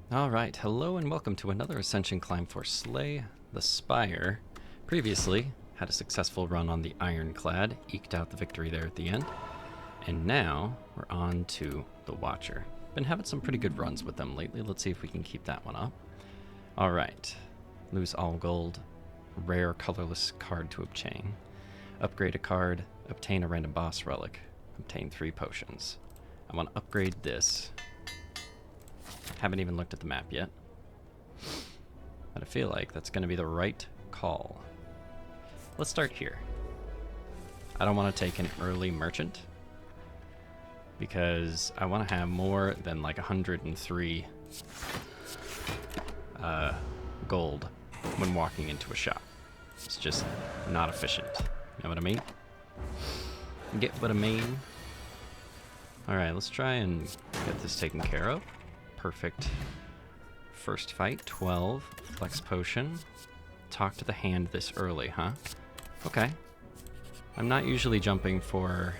Alright, hello and welcome to another Ascension climb for Slay the Spire. Previously, had a successful run on the Ironclad, eked out the victory there at the end. And now, we're on to the Watcher. Been having some pretty good runs with them lately, let's see if we can keep that one up. Alright, lose all gold, rare colorless card to obtain. Upgrade a card, obtain a random boss relic, obtain 3 potions. I want to upgrade this. Haven't even looked at the map yet. But I feel like that's going to be the right call. Let's start here. I don't want to take an early merchant because I want to have more than like 103 gold when walking into a shop. It's just not efficient. You know what I mean? Get what I mean? Alright, let's try and get this taken care of. Perfect. First fight, 12. Flex potion. Talk to the hand this early, huh? Okay. I'm not usually jumping for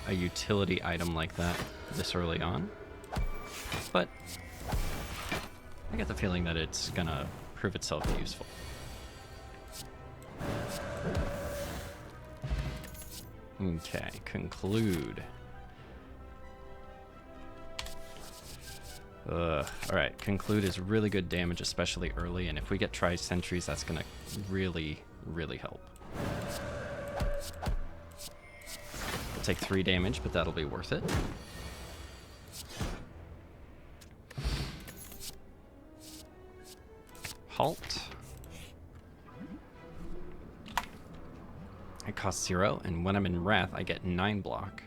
a utility item like that this early on. But I get the feeling that it's gonna prove itself useful. Okay, conclude. Alright, conclude is really good damage, especially early, and if we get tri-sentries, that's gonna really, really help. We'll take 3 damage, but that'll be worth it. Halt. It costs 0, and when I'm in Wrath, I get 9 block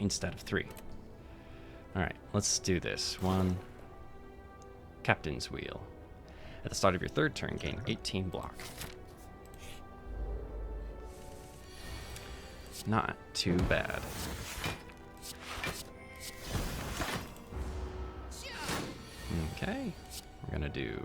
instead of 3. Alright, let's do this. 1. Captain's Wheel. At the start of your 3rd turn, gain 18 block. Not too bad. Okay, we're gonna do...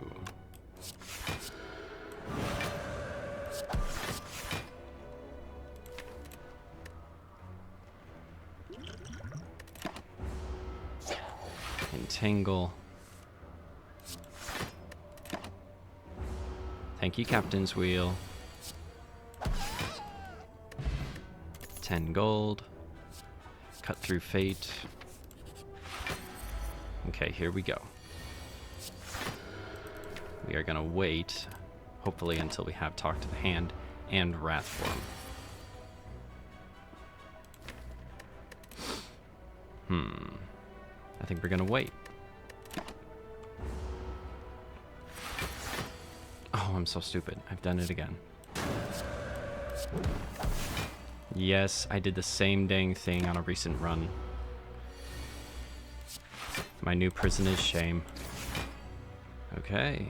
Entangle. Thank you, Captain's Wheel. 10 gold. Cut through fate. Okay, here we go. We are gonna wait, hopefully until we have Talk to the Hand and Wrath form. I think we're gonna wait. Oh, I'm so stupid. I've done it again. Yes, I did the same dang thing on a recent run. My new prison is shame. Okay.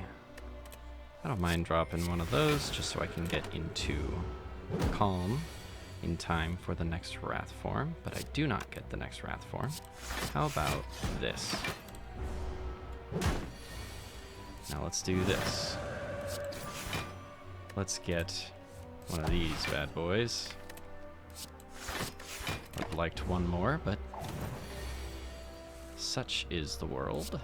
I don't mind dropping one of those just so I can get into Calm in time for the next Wrath form, but I do not get the next Wrath form. How about this? Now let's do this. Let's get one of these bad boys. Would have liked one more, but such is the world.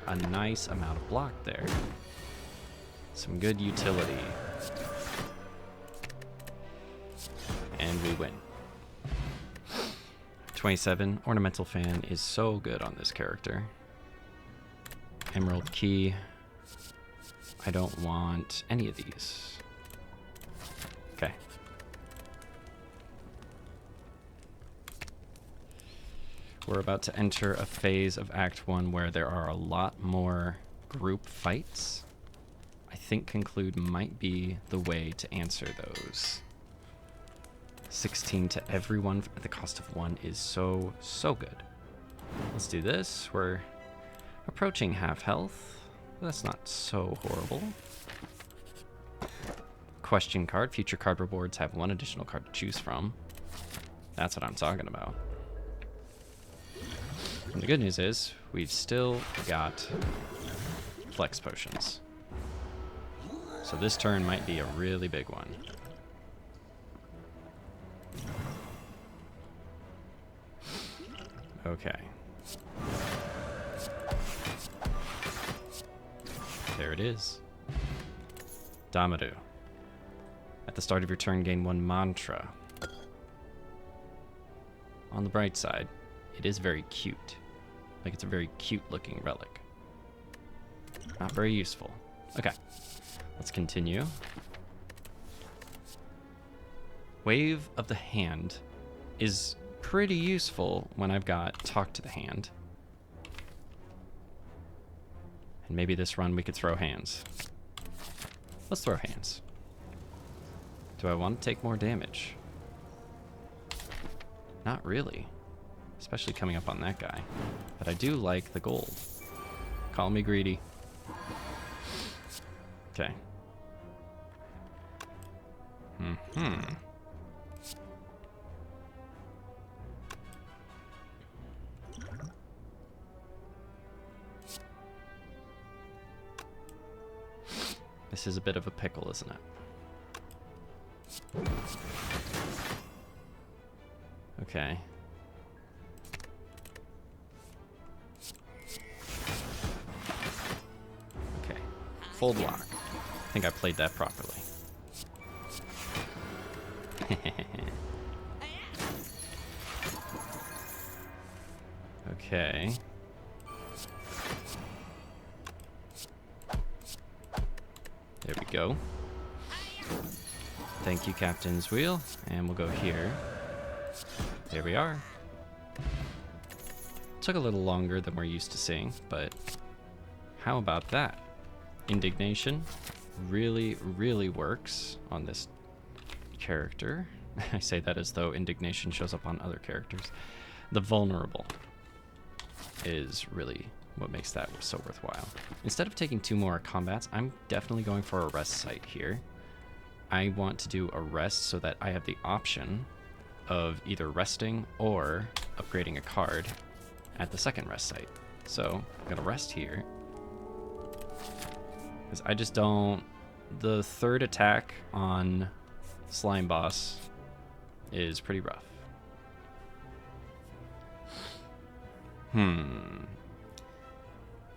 A nice amount of block there. Some good utility. And we win. 27. Ornamental Fan is so good on this character. Emerald Key. I don't want any of these. Okay. We're about to enter a phase of Act 1 where there are a lot more group fights. I think Conclude might be the way to answer those. 16 to everyone at the cost of 1 is so good. Let's do this. We're approaching half health. That's not so horrible. Question card. Future card rewards have 1 additional card to choose from. That's what I'm talking about. And the good news is, we've still got flex potions. So this turn might be a really big one. Okay. There it is. Damaru. At the start of your turn, gain 1 mantra. On the bright side, it is very cute. Like, it's a very cute looking relic. Not very useful. Okay, let's continue. Wave of the Hand is pretty useful when I've got Talk to the Hand. And maybe this run we could throw hands. Let's throw hands. Do I want to take more damage? Not really. Especially coming up on that guy. But I do like the gold. Call me greedy. Okay. This is a bit of a pickle, isn't it? Okay. Okay. Full block. I think I played that properly. Okay. There we go. Thank you, Captain's Wheel. And we'll go here. There we are. Took a little longer than we're used to seeing, but how about that? Indignation really, really works on this character. I say that as though indignation shows up on other characters. The vulnerable is really what makes that so worthwhile. Instead of taking 2 more combats, I'm definitely going for a rest site here. I want to do a rest so that I have the option of either resting or upgrading a card at the second rest site. So I'm gonna rest here because I just don't. The third attack on Slime Boss is pretty rough.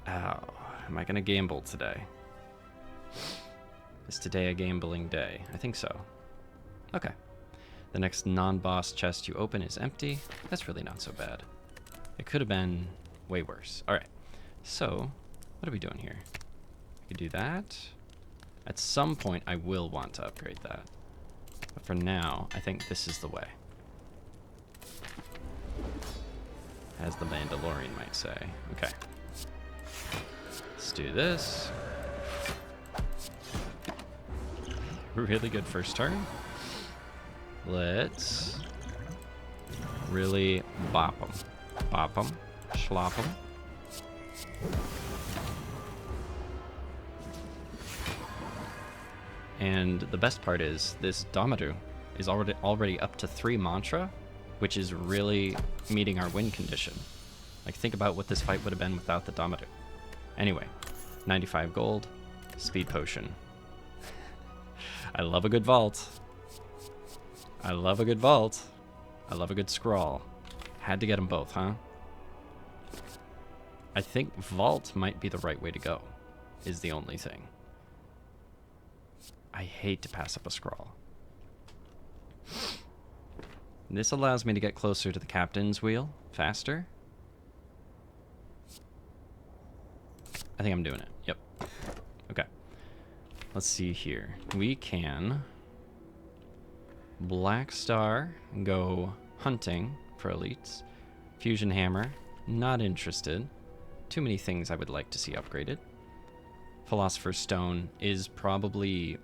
Ow. Am I gonna gamble today? Is today a gambling day? I think so. Okay. The next non-boss chest you open is empty. That's really not so bad. It could have been way worse. Alright. So, what are we doing here? We could do that. At some point, I will want to upgrade that. But for now, I think this is the way. As the Mandalorian might say. Okay. Let's do this. Really good first turn. Let's really bop them. Bop them. Schlop them. And the best part is this Damaru is already up to 3 mantra, which is really meeting our win condition. Like, think about what this fight would have been without the Damaru. Anyway, 95 gold, speed potion. I love a good vault. I love a good vault. I love a good scrawl. Had to get them both, huh? I think vault might be the right way to go, is the only thing. I hate to pass up a scrawl. This allows me to get closer to the captain's wheel faster. I think I'm doing it. Yep. Okay. Let's see here. We can Black Star, go hunting for elites. Fusion Hammer, not interested. Too many things I would like to see upgraded. Philosopher's Stone is probably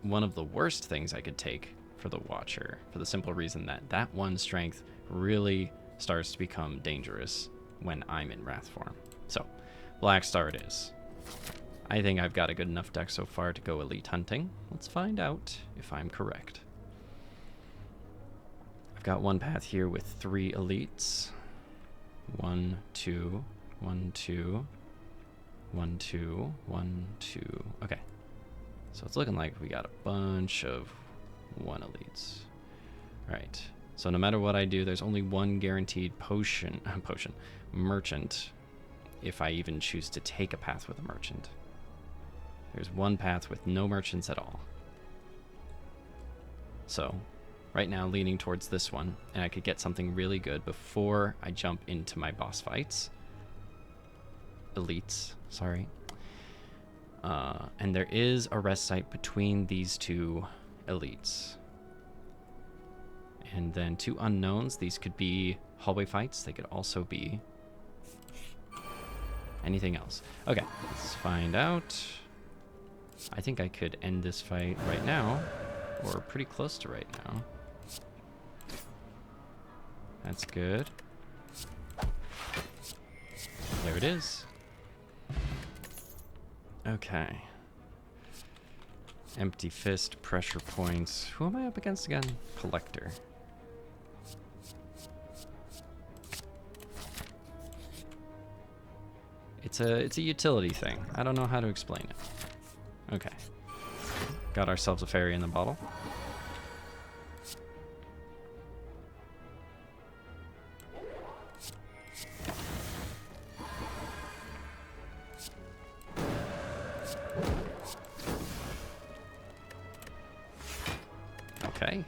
one of the worst things I could take for the Watcher, for the simple reason that that one strength really starts to become dangerous when I'm in Wrath form. So, Black Star it is. I think I've got a good enough deck so far to go elite hunting. Let's find out if I'm correct. I've got one path here with 3 elites. 1, 2, 1, 2, 1, 2, 1, 2. Okay. So it's looking like we got a bunch of 1 elites. All right. So no matter what I do, there's only one guaranteed merchant, if I even choose to take a path with a merchant. There's one path with no merchants at all. So, right now leaning towards this one, and I could get something really good before I jump into my boss fights. Elites, sorry. And there is a rest site between these two elites. And then 2 unknowns. These could be hallway fights. They could also be anything else. Okay, let's find out. I think I could end this fight right now, or pretty close to right now. That's good. There it is. Okay. Empty fist, pressure points. Who am I up against again? Collector. It's a utility thing. I don't know how to explain it. Okay. Got ourselves a fairy in the bottle. Okay.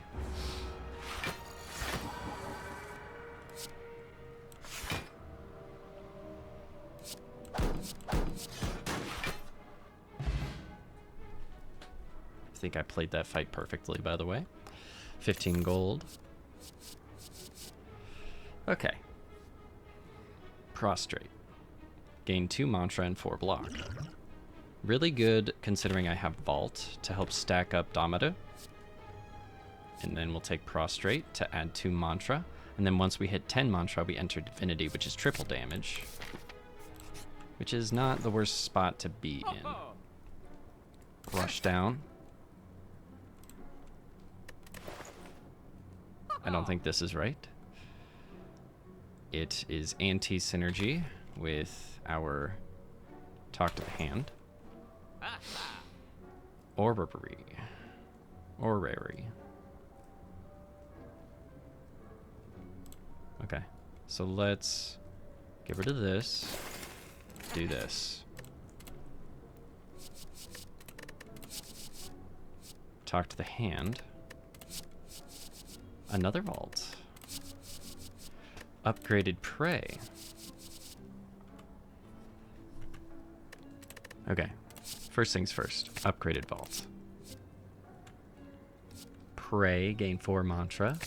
I think I played that fight perfectly, by the way. 15 gold. Okay. Prostrate. Gain 2 mantra and 4 block. Really good considering I have Vault to help stack up Domata. And then we'll take Prostrate to add 2 mantra. And then once we hit 10 mantra, we enter Divinity, which is triple damage. Which is not the worst spot to be in. Rush down. I don't think this is right. It is anti-synergy with our Talk to the Hand. Orrery. Orrery. Okay, so let's get rid of this. Do this. Talk to the Hand. Another vault. Upgraded prey. Okay. First things first. Upgraded vault. Prey, gain 4 mantra.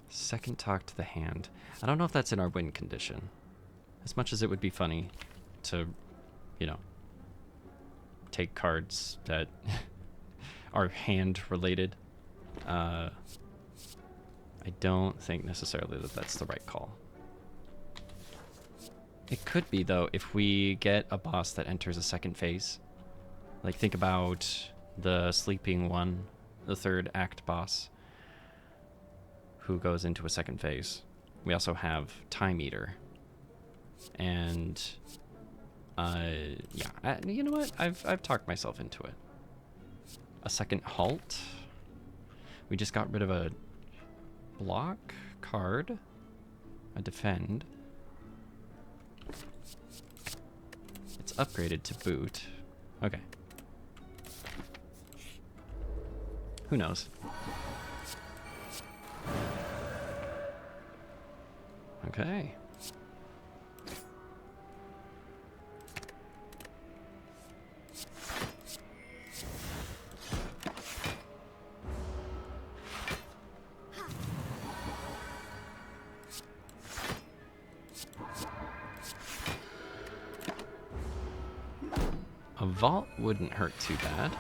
Second talk to the hand. I don't know if that's in our win condition. As much as it would be funny to, you know, take cards that are hand related. I don't think necessarily that that's the right call. It could be though if we get a boss that enters a second phase. Like think about the sleeping one, the 3rd act boss who goes into a second phase. We also have Time Eater. And yeah, you know what? I've talked myself into it. A second halt. We just got rid of a block card, a defend. It's upgraded to boot. Okay. Who knows? Okay. A vault wouldn't hurt too bad.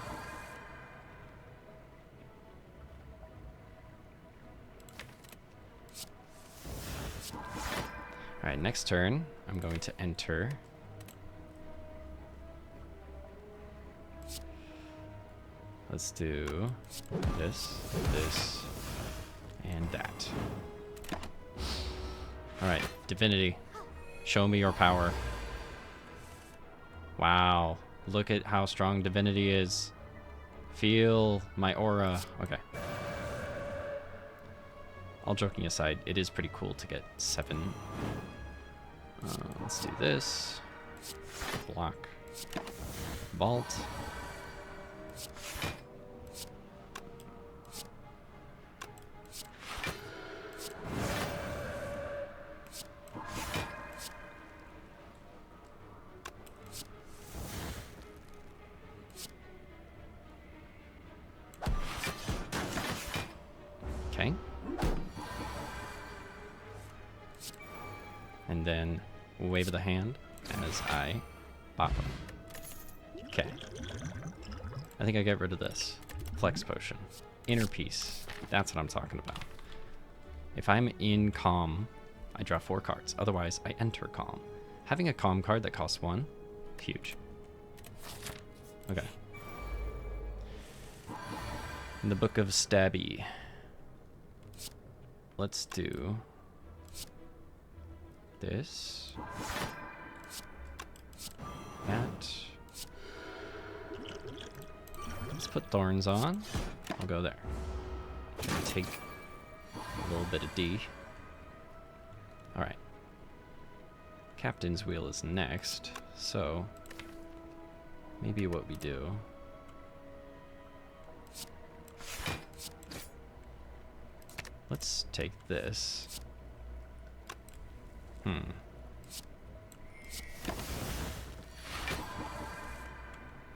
Alright, next turn, I'm going to enter. Let's do this, this, and that. Alright, Divinity. Show me your power. Wow. Look at how strong divinity is. Feel my aura. Okay. All joking aside, it is pretty cool to get 7. Let's do this. Block. Vault. Okay. And then wave of the hand as I bop them. Okay. I think I get rid of this. Flex potion. Inner peace. That's what I'm talking about. If I'm in calm, I draw 4 cards. Otherwise, I enter calm. Having a calm card that costs 1, huge. Okay. In the Book of Stabby. Let's do this. That. Let's put thorns on. I'll go there. Take a little bit of D. Alright. Captain's wheel is next, so maybe what we do. Let's take this.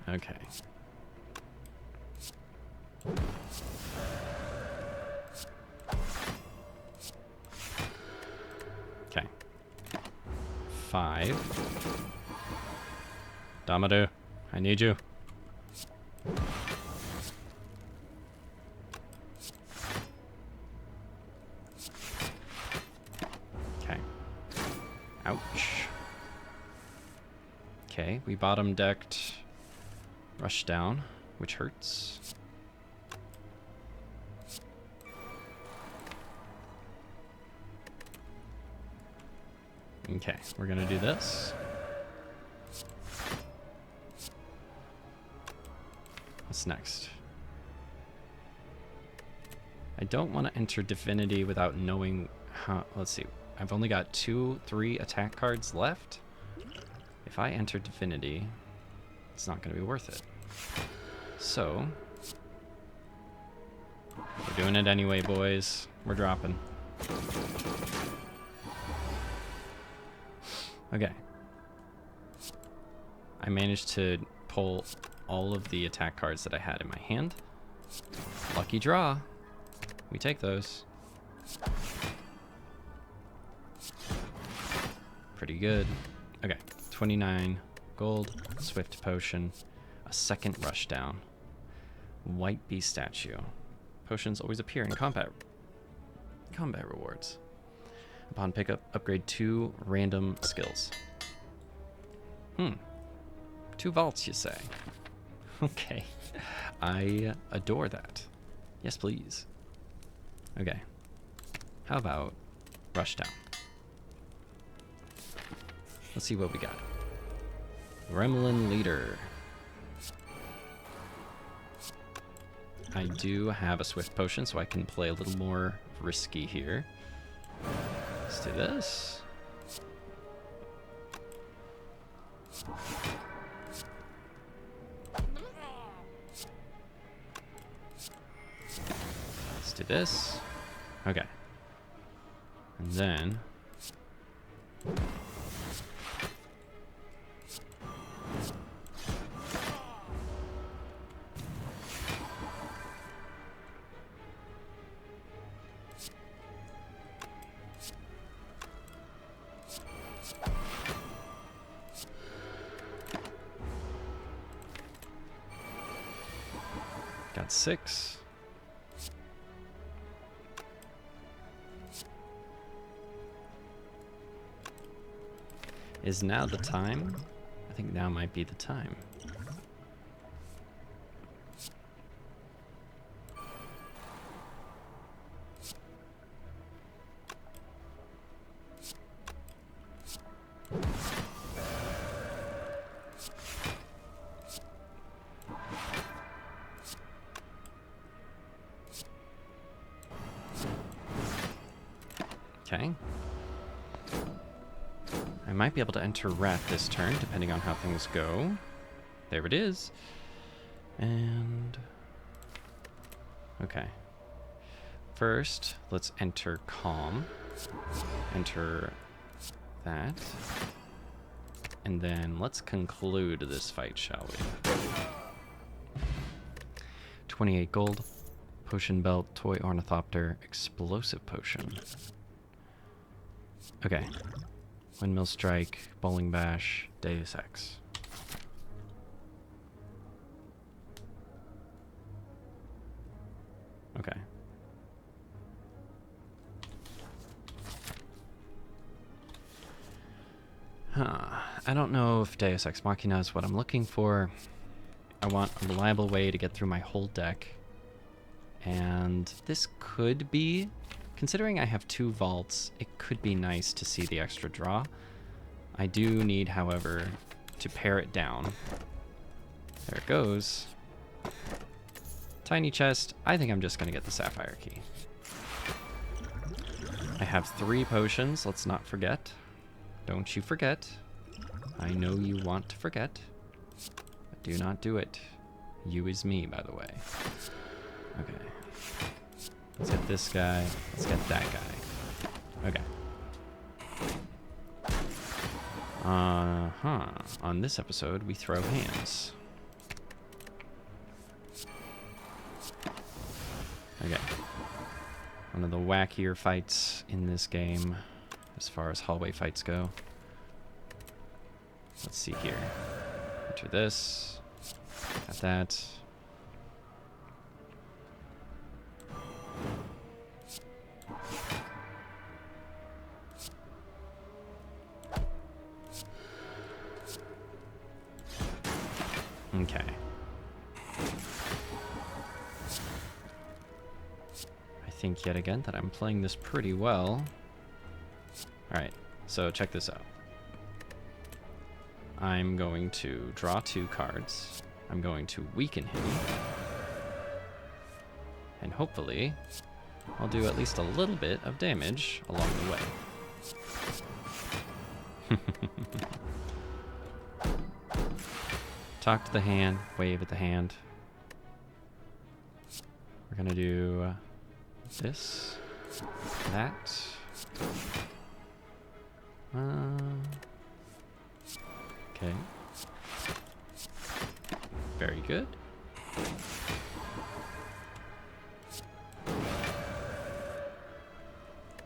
Okay. Okay. 5. Damadu, I need you. Okay. Ouch. Okay, we bottom decked Rush Down, which hurts. Okay, we're gonna do this. What's next? I don't want to enter Divinity without knowing how. Let's see. I've only got 3 attack cards left. If I enter Divinity, it's not going to be worth it. So, we're doing it anyway, boys. We're dropping. Okay. I managed to pull all of the attack cards that I had in my hand. Lucky draw. We take those. Pretty good. Okay, 29 gold, Swift Potion, a second Rush Down, White Beast Statue. Potions always appear in combat rewards. Upon pickup, upgrade 2 random skills. 2 vaults, you say? Okay. I adore that. Yes, please. Okay. How about Rush Down? Let's see what we got. Gremlin Leader. I do have a Swift Potion, so I can play a little more risky here. Let's do this. Let's do this. Okay. And then got 6. Is now the time? I think now might be the time. Okay. I might be able to enter Rat this turn, depending on how things go. There it is. And... okay. First, let's enter Calm. Enter that. And then let's conclude this fight, shall we? 28 gold. Potion Belt, Toy Ornithopter, Explosive Potion. Okay. Windmill Strike, Bowling Bash, Deus Ex. Okay. I don't know if Deus Ex Machina is what I'm looking for. I want a reliable way to get through my whole deck. And this could be, considering I have 2 vaults, it could be nice to see the extra draw. I do need, however, to pare it down. There it goes. Tiny chest. I think I'm just going to get the Sapphire Key. I have 3 potions, let's not forget. Don't you forget. I know you want to forget. But do not do it. You is me, by the way. Okay. Let's get this guy. Let's get that guy. Okay. On this episode, we throw hands. Okay. One of the wackier fights in this game, as far as hallway fights go. Let's see here. Enter this. Got that. Okay. I think yet again that I'm playing this pretty well. Alright, so check this out. I'm going to draw 2 cards. I'm going to weaken him. And hopefully, I'll do at least a little bit of damage along the way. Talk to the hand, wave at the hand. We're gonna do this, that. Okay. Very good.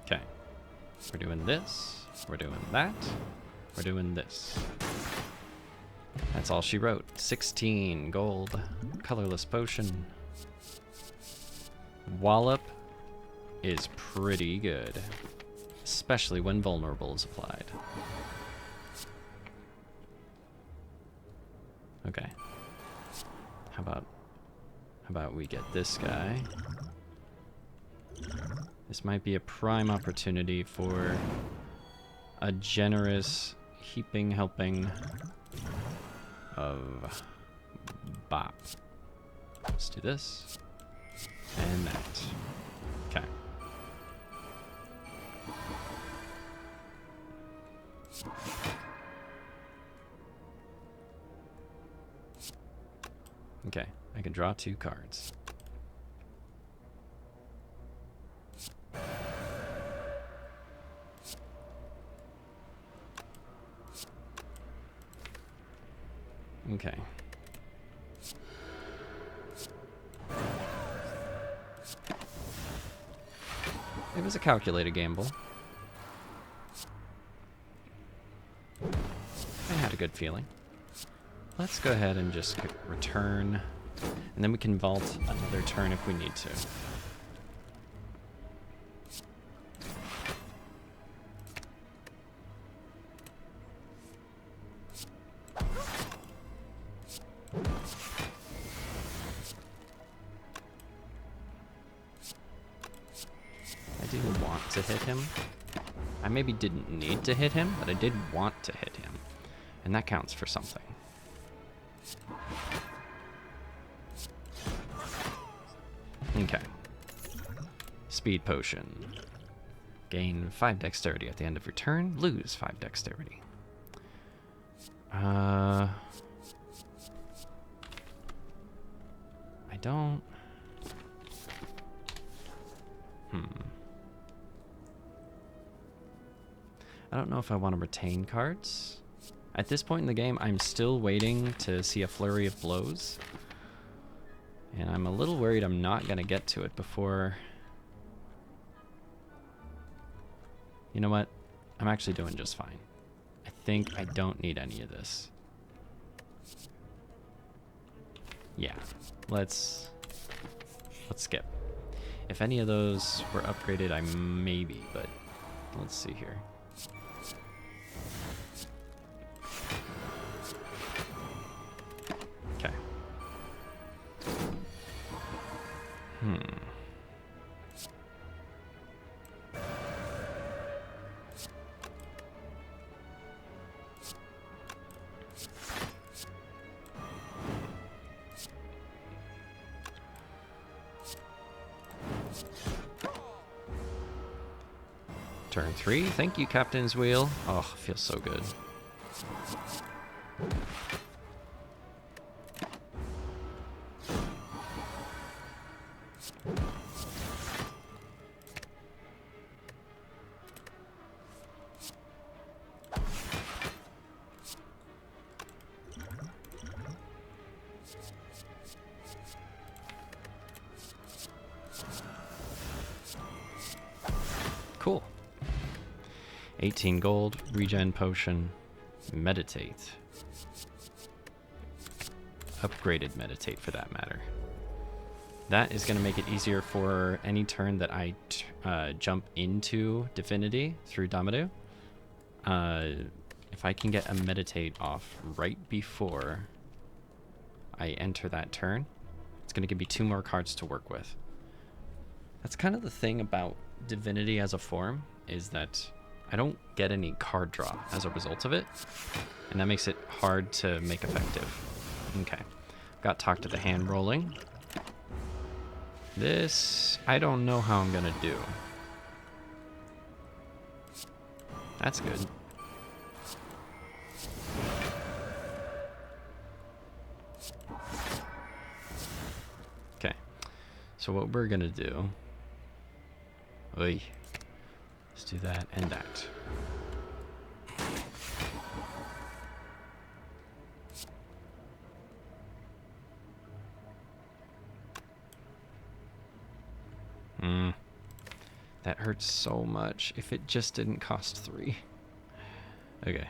Okay. We're doing this. We're doing that. We're doing this. That's all she wrote. 16 gold. Colorless potion. Wallop is pretty good, especially when vulnerable is applied. Okay. How about we get this guy? This might be a prime opportunity for a generous heaping helping of bop. Let's do this and that. Okay. Okay, I can draw 2 cards. Okay. It was a calculated gamble. I had a good feeling. Let's go ahead and just return, and then we can vault another turn if we need to. I didn't want to hit him. I maybe didn't need to hit him, but I did want to hit him. And that counts for something. Okay. Speed potion. Gain 5 dexterity at the end of your turn. Lose 5 dexterity. I don't... I don't know if I want to retain cards. At this point in the game, I'm still waiting to see a flurry of blows. And I'm a little worried I'm not going to get to it before... You know what? I'm actually doing just fine. I think I don't need any of this. Yeah, let's skip. If any of those were upgraded, I maybe, but let's see here. Okay. Turn 3. Thank you, Captain's Wheel. Oh, feels so good. Cool. 18 gold, regen potion, meditate. Upgraded meditate for that matter. That is going to make it easier for any turn that I jump into Divinity through Damadu. If I can get a meditate off right before I enter that turn, it's going to give me 2 more cards to work with. That's kind of the thing about Divinity as a form, is that I don't get any card draw as a result of it, and that makes it hard to make effective. Okay, got Talk to the Hand rolling. This, I don't know how I'm gonna do. That's good. Okay, so what we're gonna do... Oy. Let's do that and that. That hurts so much. If it just didn't cost 3. Okay.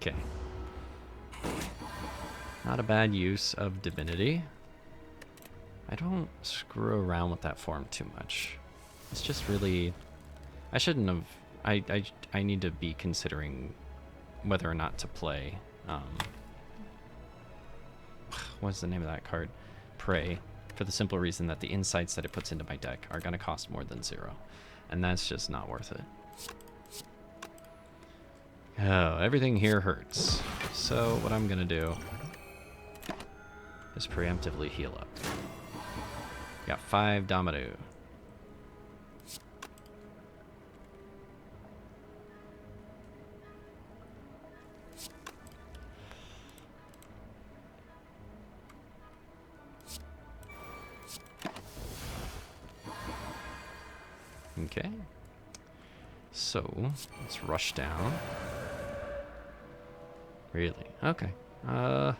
Okay. Not a bad use of Divinity. I don't screw around with that form too much. It's just really... I shouldn't have... I need to be considering whether or not to play... what's the name of that card? Prey. For the simple reason that the insights that it puts into my deck are going to cost more than 0. And that's just not worth it. Oh, everything here hurts. So what I'm going to do is preemptively heal up. Got 5 Damadu. Okay. So, let's rush down. Really? Okay. Huh.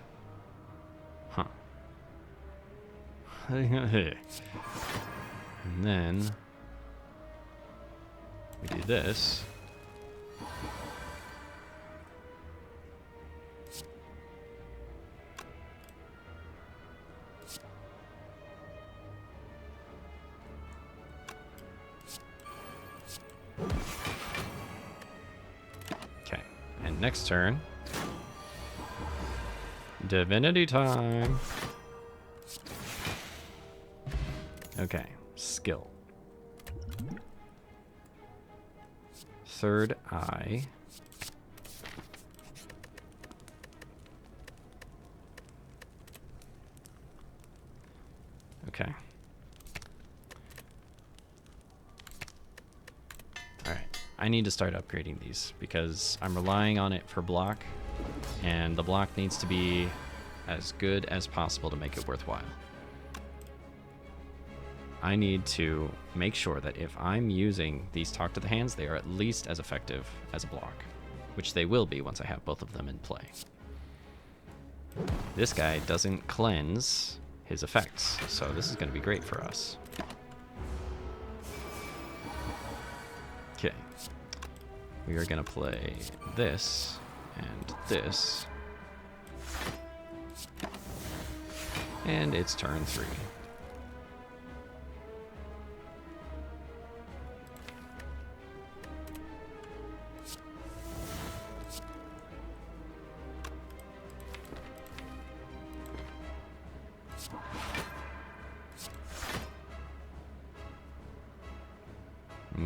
And then we do this. Okay, and next turn, Divinity time. Okay, skill. Third eye. Okay. Alright. I need to start upgrading these because I'm relying on it for block, and the block needs to be as good as possible to make it worthwhile. I need to make sure that if I'm using these Talk to the Hands, they are at least as effective as a block, which they will be once I have both of them in play. This guy doesn't cleanse his effects, so this is going to be great for us. Okay. We are going to play this and this. And it's turn 3.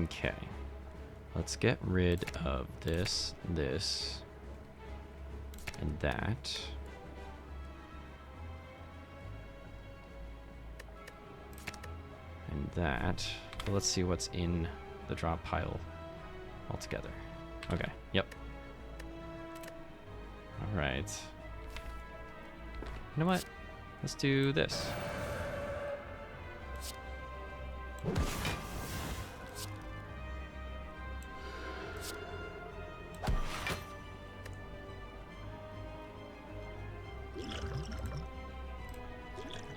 Okay, let's get rid of this, and that. And that. But let's see what's in the drop pile altogether. Okay, yep. Alright. You know what? Let's do this.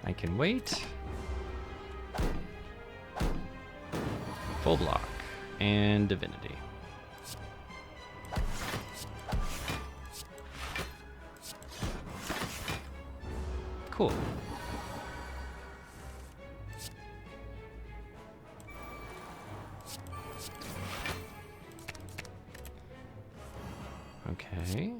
I can wait. Full block and divinity. Cool. Okay.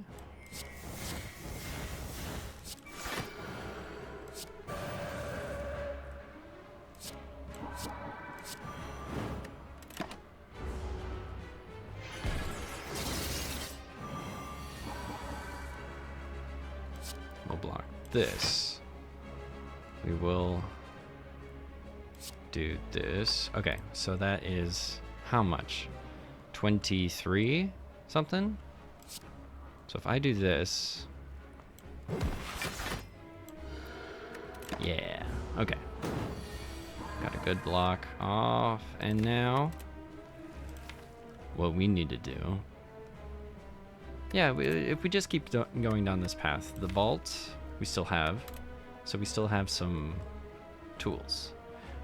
We'll block this. We will do this. Okay, so that is how much? 23 something? So if I do this... Yeah, okay. Got a good block off, and now what we need to do... Yeah, if we just keep going down this path, the vault we still have, so we still have some tools.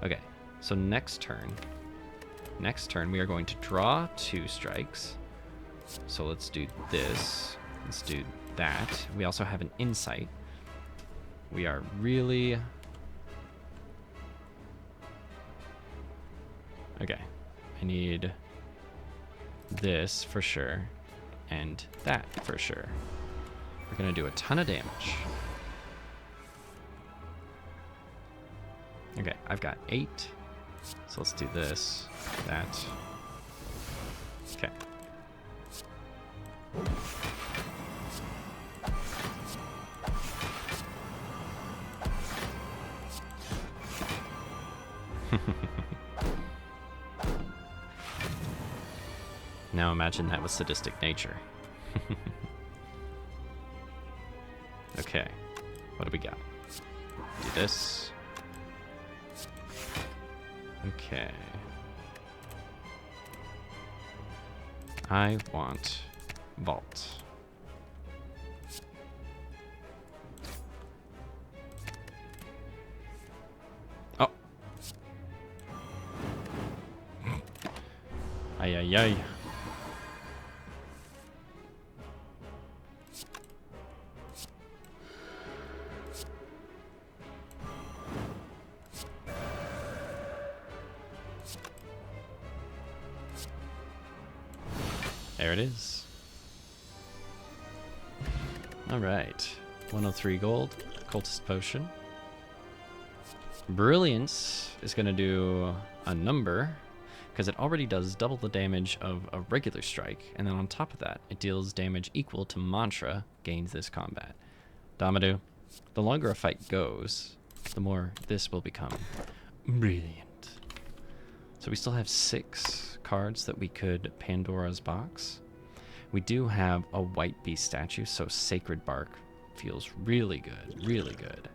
Okay, so next turn we are going to draw 2 strikes. So let's do this. Let's do that. We also have an insight. We are really... Okay, I need this for sure, and that for sure. We're gonna do a ton of damage. Okay, I've got 8. So let's do this, that. Okay. Now imagine that with sadistic nature. Okay, what do we got? Do this. Okay. I want vault. Oh. Ay, ay, ay. There it is. All right, 103 gold, cultist potion. Brilliance is going to do a number, because it already does double the damage of a regular strike, and then on top of that, it deals damage equal to Mantra gains this combat. Damadou, the longer a fight goes, the more this will become brilliant. So we still have 6 cards that we could Pandora's Box. We do have a White Beast statue, so Sacred Bark feels really good, really good.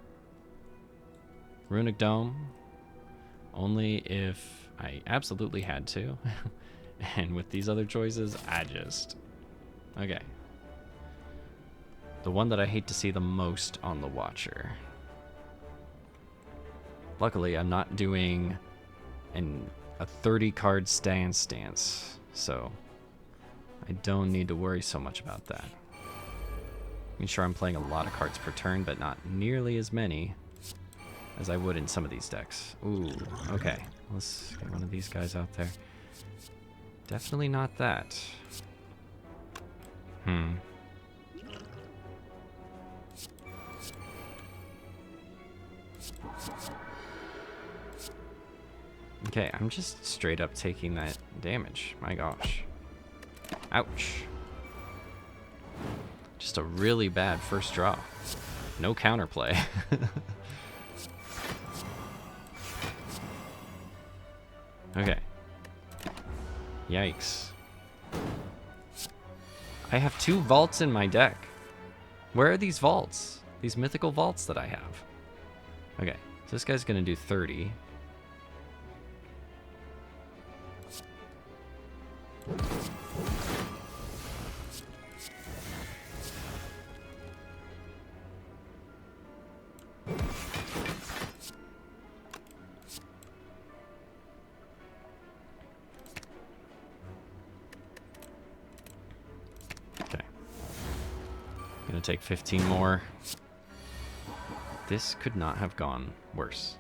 Runic Dome, only if I absolutely had to. And with these other choices, I just... Okay. The one that I hate to see the most on the Watcher. Luckily, I'm not doing a 30-card stance, so I don't need to worry so much about that. I'm sure I'm playing a lot of cards per turn, but not nearly as many as I would in some of these decks. Ooh, okay. Let's get one of these guys out there. Definitely not that. Okay, I'm just straight up taking that damage. My gosh. Ouch. Just a really bad first draw. No counterplay. Okay. Yikes. I have 2 vaults in my deck. Where are these vaults? These mythical vaults that I have. Okay, so this guy's gonna do 30. Gonna take 15 more. This could not have gone worse.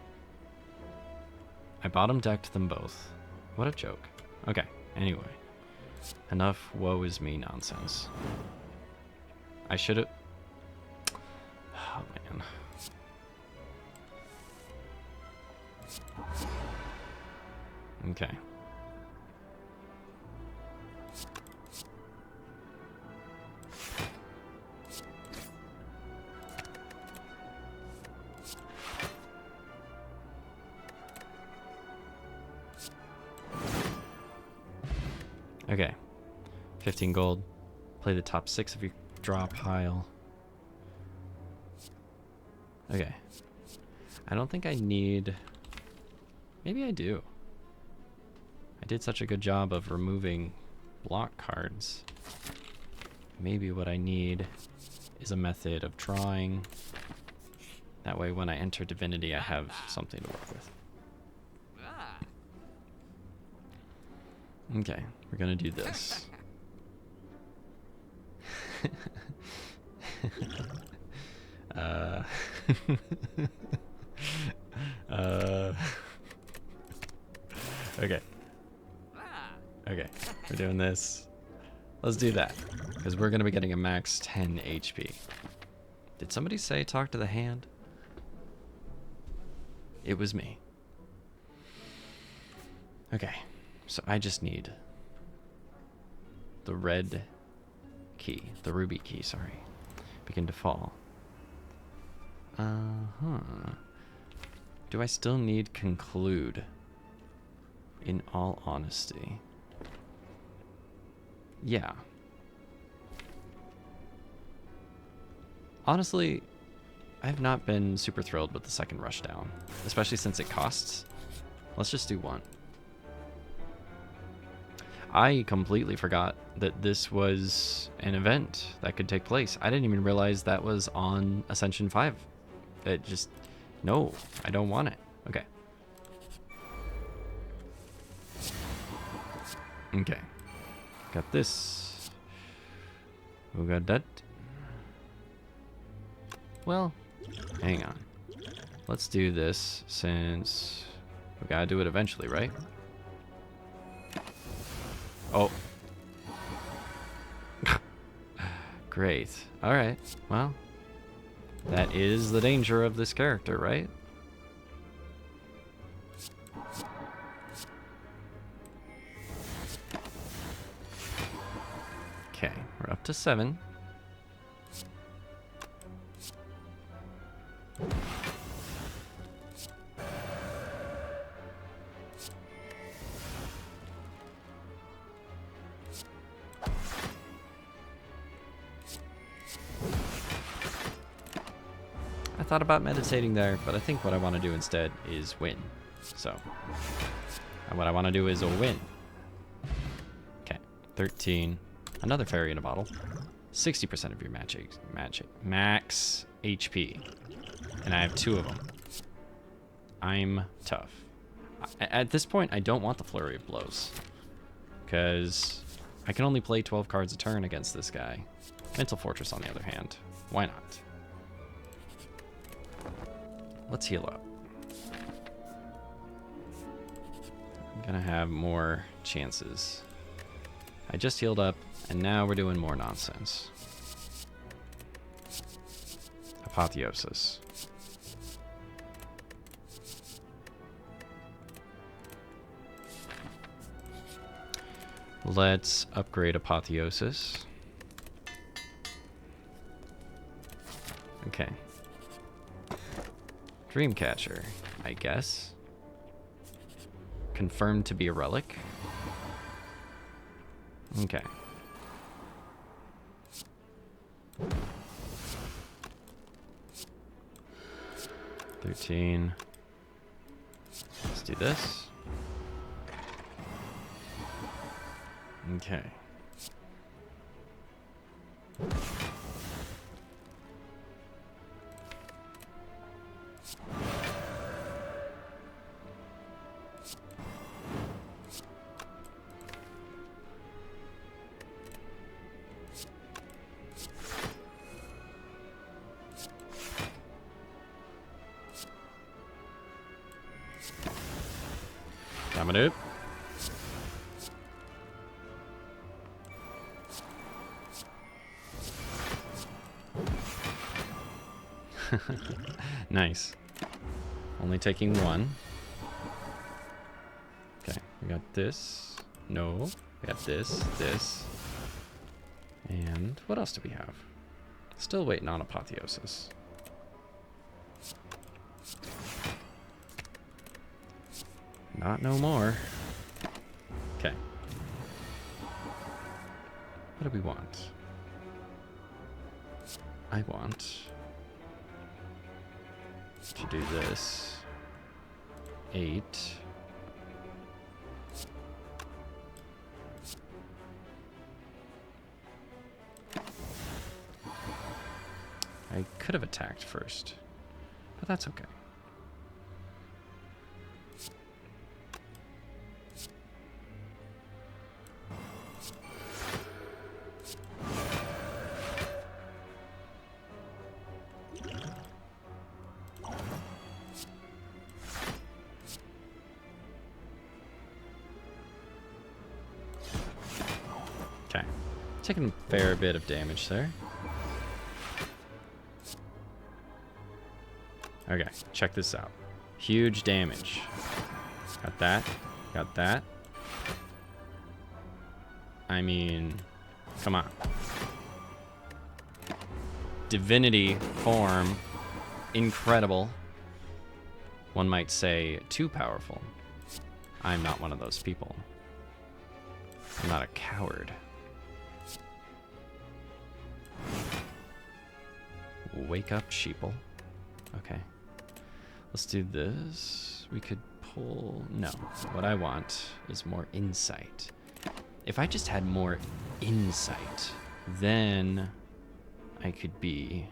I bottom decked them both. What a joke. Okay, anyway. Enough woe is me nonsense. I should have... Oh, man. Okay. Okay, 15 gold. Play the top 6 of your draw pile. Okay. I don't think I need... Maybe I do. I did such a good job of removing block cards. Maybe what I need is a method of drawing. That way when I enter Divinity, I have something to work with. Okay, we're gonna do this. Okay. Okay, we're doing this. Let's do that, because we're gonna be getting a max 10 HP. Did somebody say talk to the hand? It was me. Okay. So I just need the red key, the ruby key, sorry. Begin to fall. Do I still need conclude? In all honesty. Yeah. Honestly, I have not been super thrilled with the second rushdown, especially since it costs. Let's just do 1. I completely forgot that this was an event that could take place. I didn't even realize that was on Ascension 5. It just... No, I don't want it. Okay. Okay. Got this. Who got that? Well, hang on. Let's do this since we gotta do it eventually, right? Oh. Great. Alright. Well, that is the danger of this character, right? up to 7. I thought about meditating there, but I think what I want to do instead is win. So, and what I want to do is a win. Okay, 13. Another fairy in a bottle. 60% of your max HP. And I have 2 of them. I'm tough. At this point, I don't want the Flurry of Blows. Because I can only play 12 cards a turn against this guy. Mental Fortress, on the other hand. Why not? Let's heal up. I'm gonna have more chances. I just healed up, and now we're doing more nonsense. Apotheosis. Let's upgrade Apotheosis. Okay. Dreamcatcher, I guess. Confirmed to be a relic. Okay. $13. Let's do this. Okay. Coming up. Nice. Only taking 1. Okay, we got this. No, we got this. And what else do we have? Still waiting on Apotheosis. Not no more. Okay. What do we want? I want to do this. 8. I could have attacked first, but that's okay. Okay, taking a fair bit of damage there. Okay, check this out. Huge damage. Got that. Got that. I mean, come on. Divinity form. Incredible. One might say too powerful. I'm not one of those people. I'm not a coward. Wake up, sheeple. Okay. Let's do this. We could pull... No. What I want is more insight. If I just had more insight, then I could be...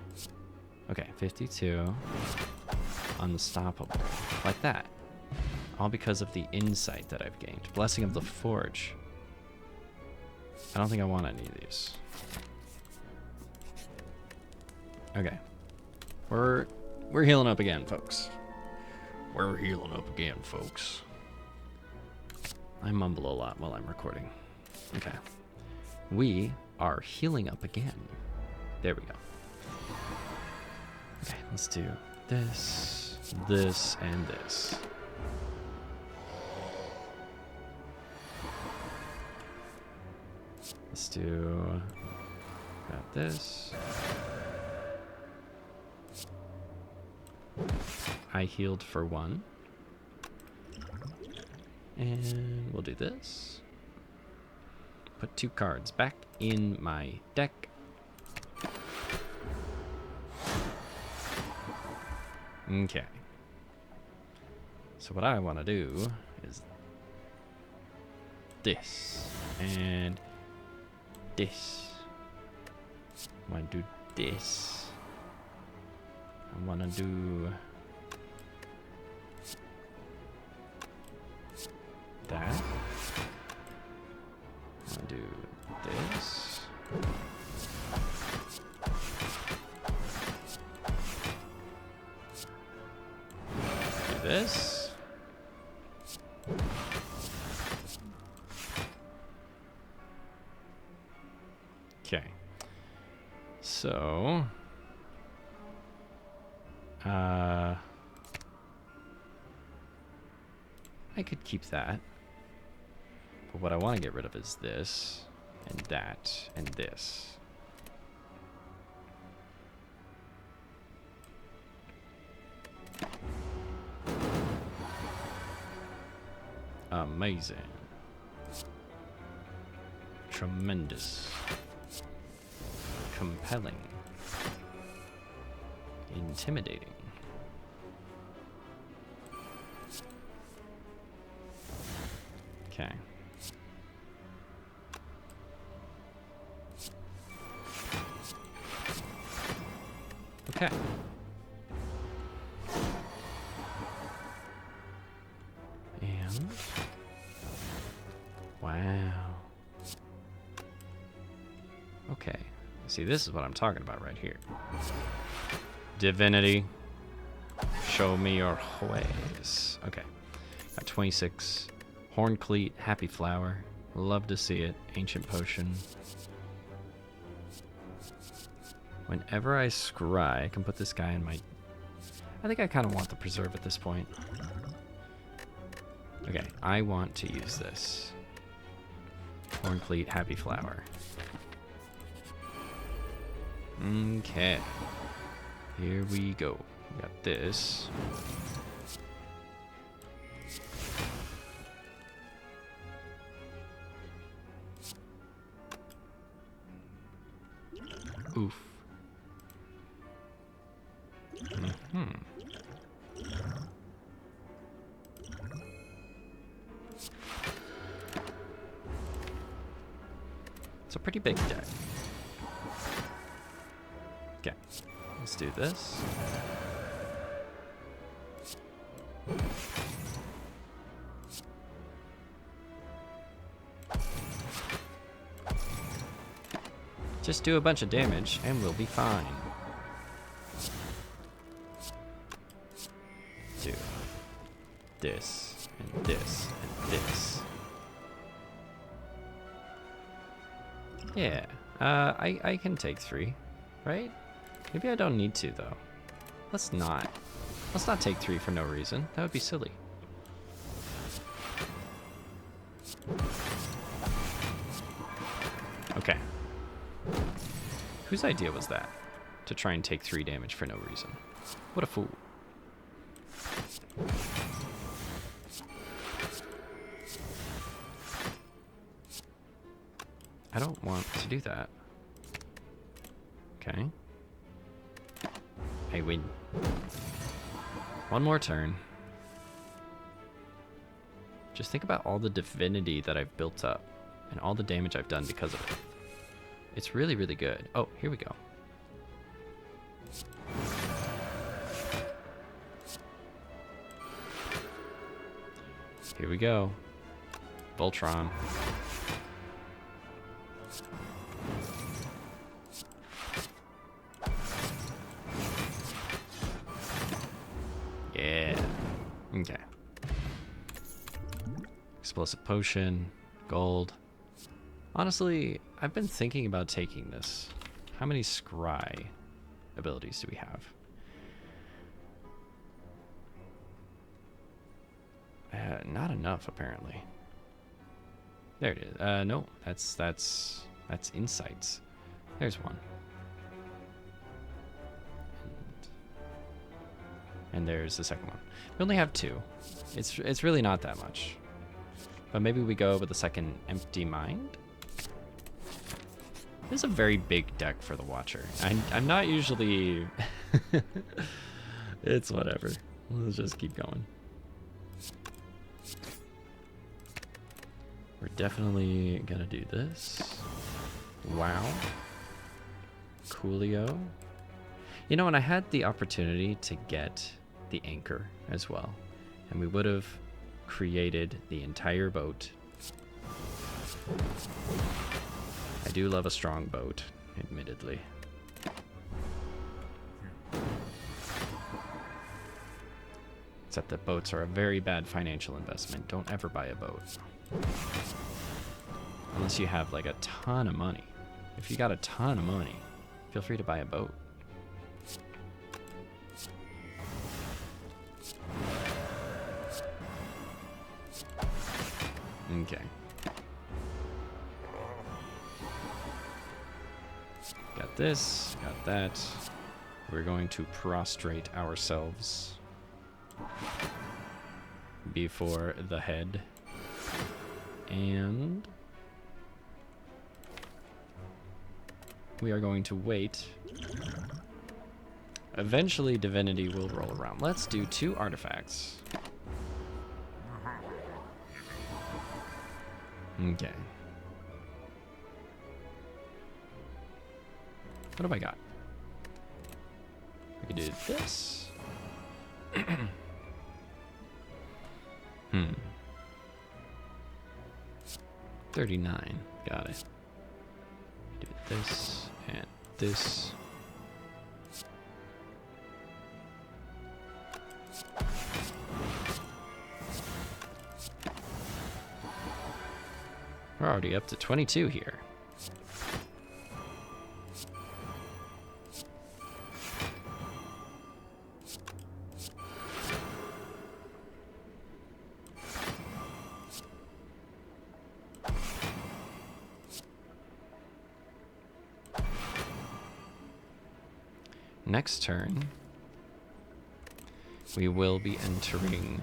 Okay, 52. Unstoppable. Like that. All because of the insight that I've gained. Blessing of the Forge. I don't think I want any of these. Okay. We're healing up again, folks. We're healing up again, folks. I mumble a lot while I'm recording. Okay. We are healing up again. There we go. Okay, let's do this, this, and this. Let's do Got this. I healed for 1. And we'll do this. Put 2 cards back in my deck. Okay. So what I want to do is this and this. I want to do this. I want to do that. I want to do this. Do this. Okay. So, I could keep that. But what I want to get rid of is this, and that, and this. Amazing. Tremendous. Compelling. Intimidating. Okay. Okay. And wow. Okay. See, this is what I'm talking about right here. Divinity, show me your ways. Okay. Got 26. Horncleat, Happy Flower. Love to see it. Ancient Potion. Whenever I scry, I can put this guy in my... I think I kind of want the Preserve at this point. Okay, I want to use this. Horncleat, Happy Flower. Okay. Here we go. We got this. Oof. It's a pretty big deck. Okay, let's do this. Just do a bunch of damage and we'll be fine. Do this and this and this. Yeah, I can take 3, right? Maybe I don't need to though. Let's not take 3 for no reason. That would be silly. Okay. Whose idea was that? To try and take 3 damage for no reason. What a fool. I don't want to do that. Okay. I win. One more turn. Just think about all the divinity that I've built up and all the damage I've done because of it. It's really, really good. Oh, here we go. Here we go. Voltron. Yeah. Okay. Explosive Potion. Gold. Honestly, I've been thinking about taking this. How many scry abilities do we have? Not enough, apparently. There it is. No, that's insights. There's one. And there's the second one. We only have 2. It's really not that much. But maybe we go with the second Empty Mind? This is a very big deck for the Watcher. I'm not usually... It's whatever. Let's just keep going. We're definitely gonna do this. Wow. Coolio. You know, and I had the opportunity to get the anchor as well. And we would have created the entire boat. I do love a strong boat, admittedly. Except that boats are a very bad financial investment. Don't ever buy a boat. Unless you have like a ton of money. If you got a ton of money, feel free to buy a boat. Okay. Got this, got that. We're going to prostrate ourselves before the head. And we are going to wait. Eventually, divinity will roll around. Let's do 2 artifacts. Okay. What have I got? We could do this. 39. Got it. Do this and this. We're already up to 22 here. Next turn, we will be entering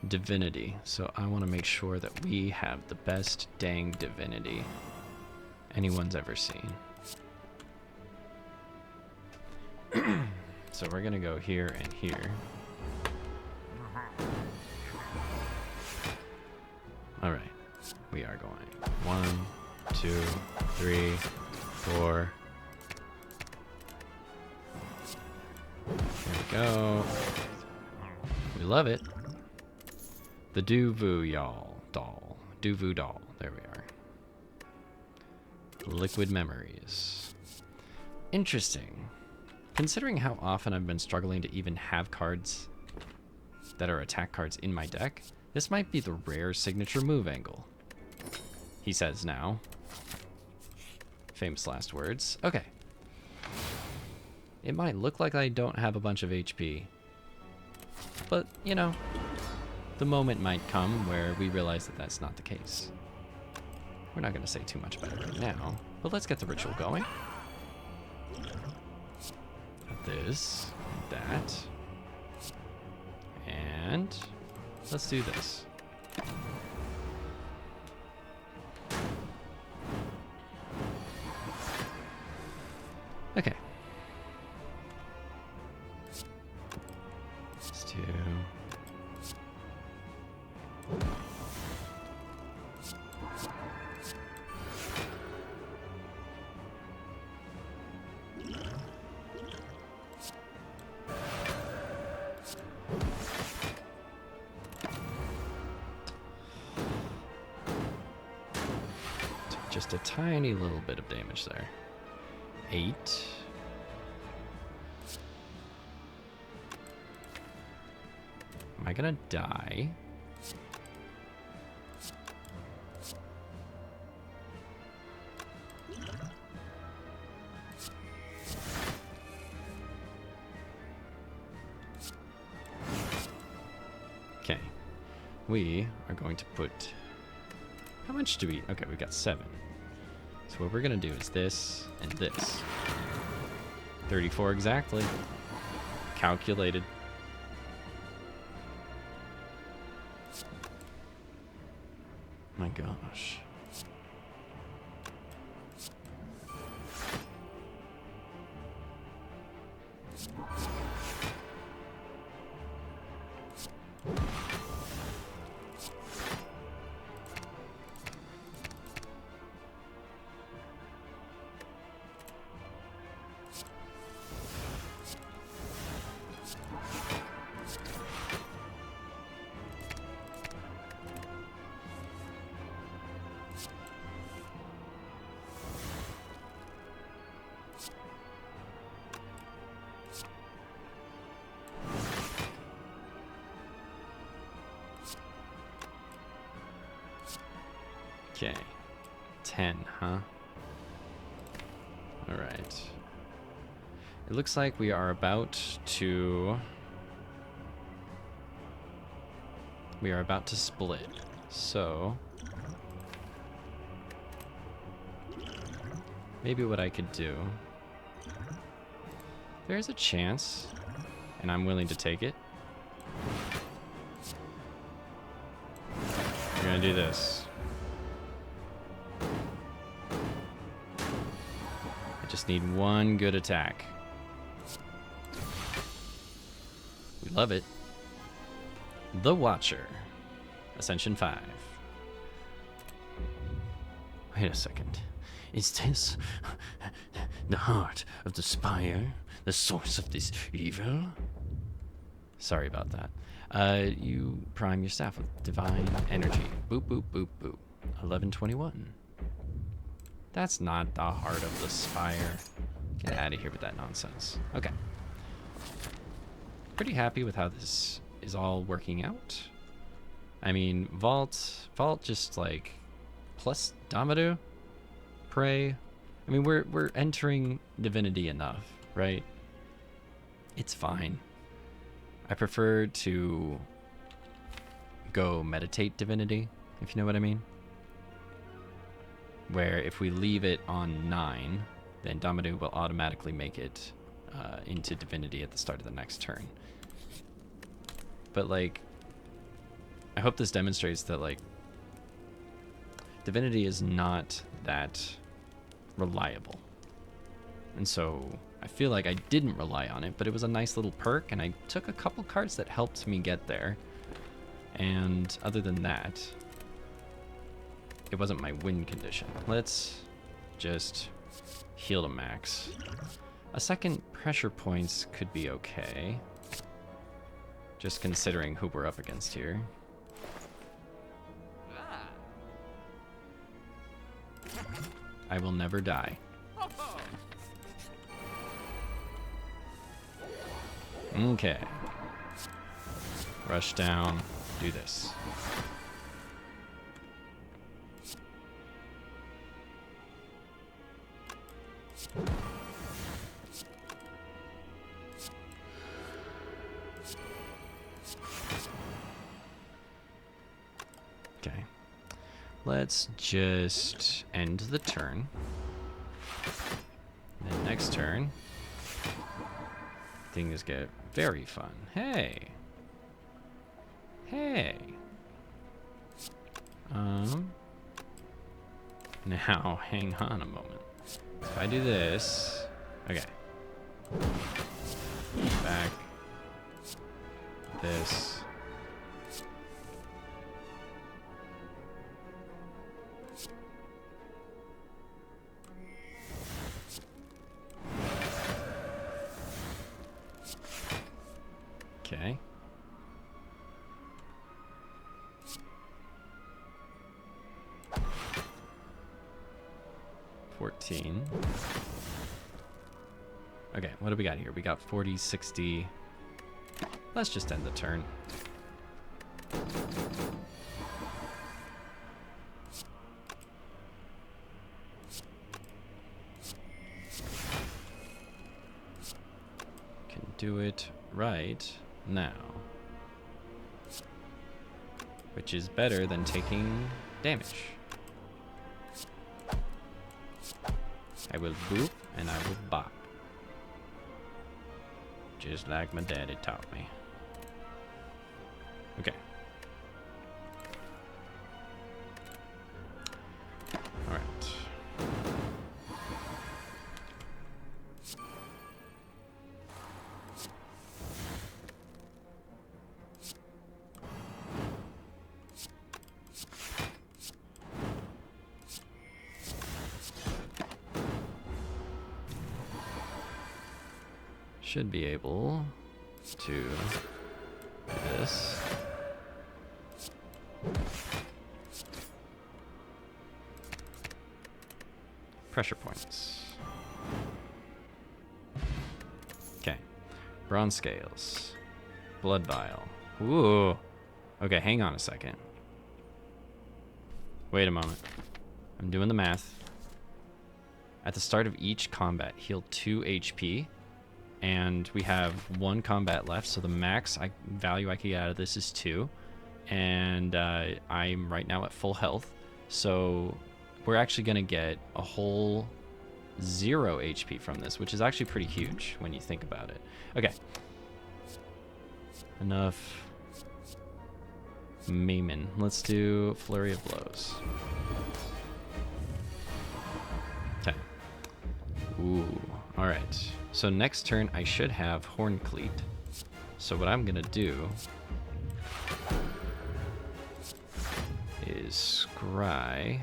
divinity, so I want to make sure that we have the best dang divinity anyone's ever seen. So we're gonna go here and here. All right, we are going 1, 2, 3, 4. There we go. We love it. The Duvu doll. Duvu doll. There we are. Liquid memories. Interesting. Considering how often I've been struggling to even have cards that are attack cards in my deck, this might be the rare signature move angle. He says now. Famous last words. Okay. It might look like I don't have a bunch of HP, but, you know, the moment might come where we realize that that's not the case. We're not going to say too much about it right now, but let's get the ritual going. Got this, that, and let's do this. Okay. Let's do... Just a tiny little bit of damage there. 8. Am I gonna die? Okay. We are going to put... How much do we... Okay, we got 7. So what we're gonna do is this and this. 34 exactly. Calculated. My gosh. Okay. 10, huh? Alright. It looks like we are about to... We are about to split. So... maybe what I could do... There's a chance, and I'm willing to take it. We're gonna do this. Just need one good attack. We love it. The Watcher. Ascension 5. Wait a second. Is this the heart of the Spire? The source of this evil? Sorry about that. You prime your staff with divine energy. Boop, boop, boop, boop. 1121. That's not the heart of the Spire. Get out of here with that nonsense. Okay. Pretty happy with how this is all working out. I mean, Vault just like plus Damadu, Prey. I mean, we're entering Divinity enough, right? It's fine. I prefer to go meditate Divinity, if you know what I mean. Where if we leave it on 9, then Damadu will automatically make it into Divinity at the start of the next turn. But like, I hope this demonstrates that like, Divinity is not that reliable. And so I feel like I didn't rely on it, but it was a nice little perk, and I took a couple cards that helped me get there. And other than that, it wasn't my win condition. Let's just heal to max. A second pressure points could be okay. Just considering who we're up against here. I will never die. Okay. Rush down, do this. Okay. Let's just end the turn. And then next turn, things get very fun. Hey. Hey. Now, hang on a moment. So if I do this, okay. Back. This. Okay. Okay, what do we got here? We got 40, 60. Let's just end the turn. Can do it right now. Which is better than taking damage. I will boop and I will bop. Just like my daddy taught me. Okay. All right. Should be able to do this. Pressure points. Okay. Bronze scales. Blood vial. Ooh. Okay, hang on a second. Wait a moment. I'm doing the math. At the start of each combat, heal 2 HP. And we have 1 combat left, so the max value I can get out of this is 2. And I'm right now at full health. So we're actually going to get a whole 0 HP from this, which is actually pretty huge when you think about it. Okay. Enough Maiming. Let's do Flurry of Blows. Okay. Ooh. Alright. So next turn I should have Horn Cleat. So what I'm going to do is scry.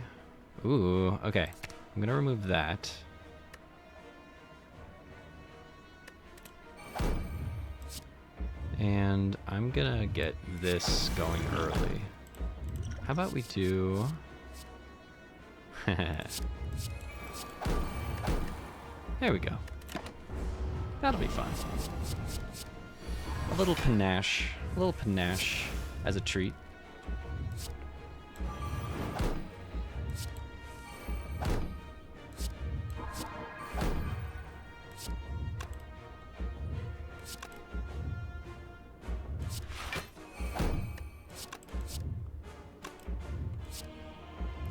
Ooh, okay. I'm gonna remove that. And I'm gonna get this going early. How about we do... There we go. That'll be fun. A little panache as a treat.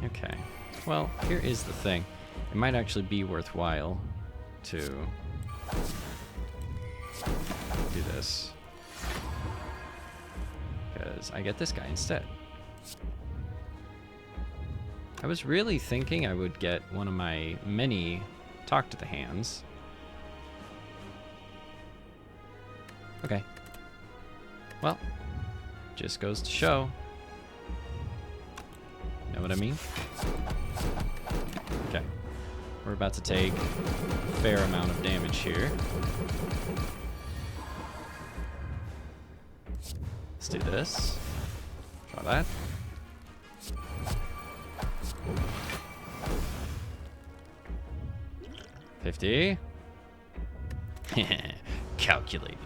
Okay, well, here is the thing. It might actually be worthwhile to do this, because I get this guy instead. I was really thinking I would get one of my many Talk to the Hands. Okay. Well, just goes to show. Know what I mean? Okay. We're about to take a fair amount of damage here. Let's do this. Draw that. $50. Calculated.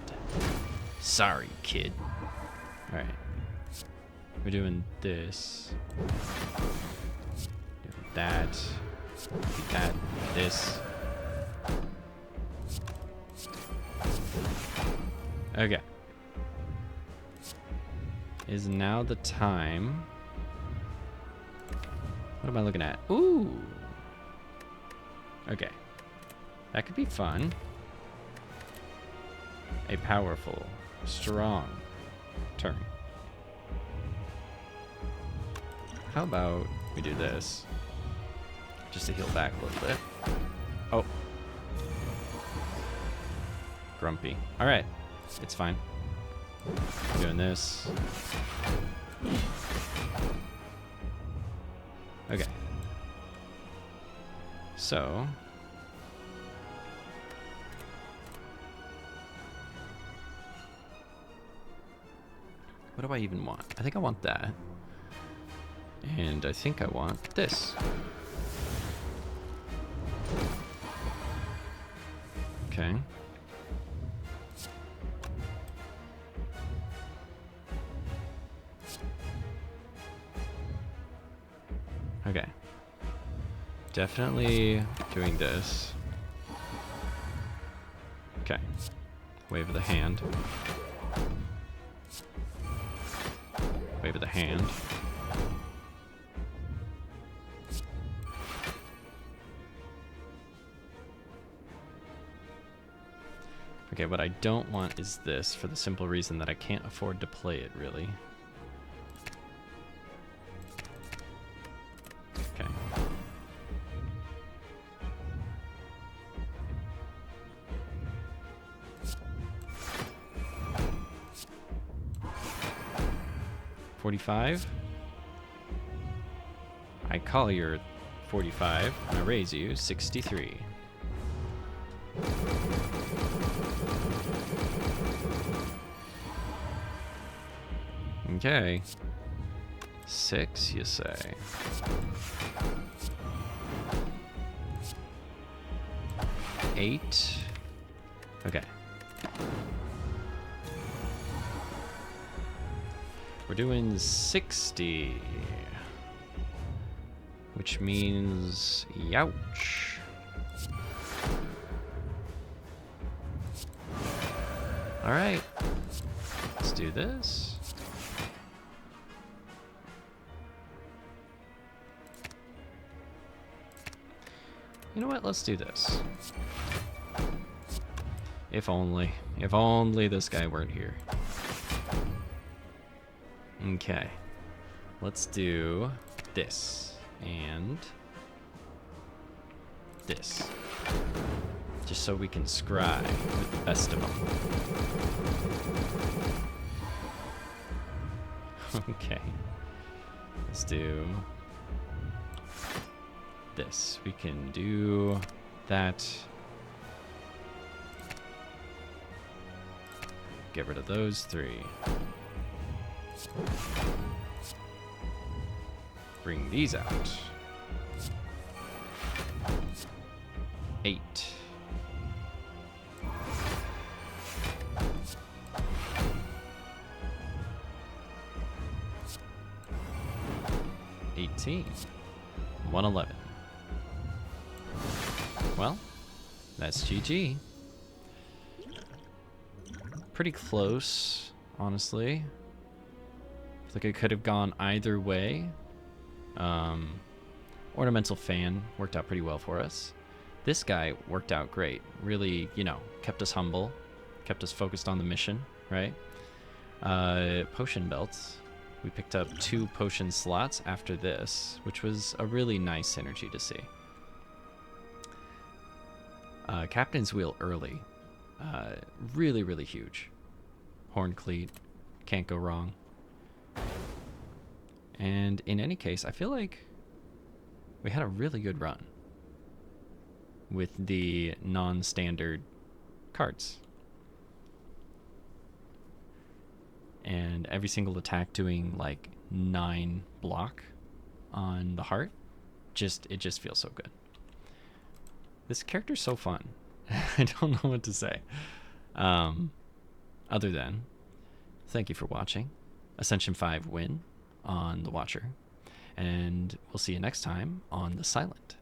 Sorry, kid. Alright. We're doing this. Doing that. That. This. Okay. Is now the time. What am I looking at? Ooh. Okay. That could be fun. A powerful, strong turn. How about we do this? Just to heal back a little bit. Oh. Grumpy. Alright. It's fine. Doing this. Okay. So. What do I even want? I think I want that. And I think I want this. Okay. Okay. Definitely doing this. Okay. Wave of the hand. Wave of the hand. Okay, what I don't want is this, for the simple reason that I can't afford to play it, really. Okay. $45. I call your 45, and I raise you 63. Okay. 6, you say? $8. Okay. We're doing 60. Which means, youch. Alright. Let's do this. You know what? Let's do this. If only this guy weren't here. Okay. Let's do this and this. Just so we can scry with the best of them. Okay. Let's do this. We can do that. Get rid of those 3. Bring these out. 8. $18. 111. Well, that's GG. Pretty close, honestly. I feel like it could have gone either way. Ornamental Fan worked out pretty well for us. This guy worked out great. Really, you know, kept us humble, kept us focused on the mission, right? Potion belts. We picked up 2 potion slots after this, which was a really nice synergy to see. Captain's Wheel early. Really, really huge. Horn Cleat. Can't go wrong. And in any case, I feel like we had a really good run with the non-standard cards. And every single attack doing like 9 block on the heart. It just feels so good. This character's so fun. I don't know what to say. Other than, thank you for watching. Ascension 5 win on the Watcher. And we'll see you next time on The Silent.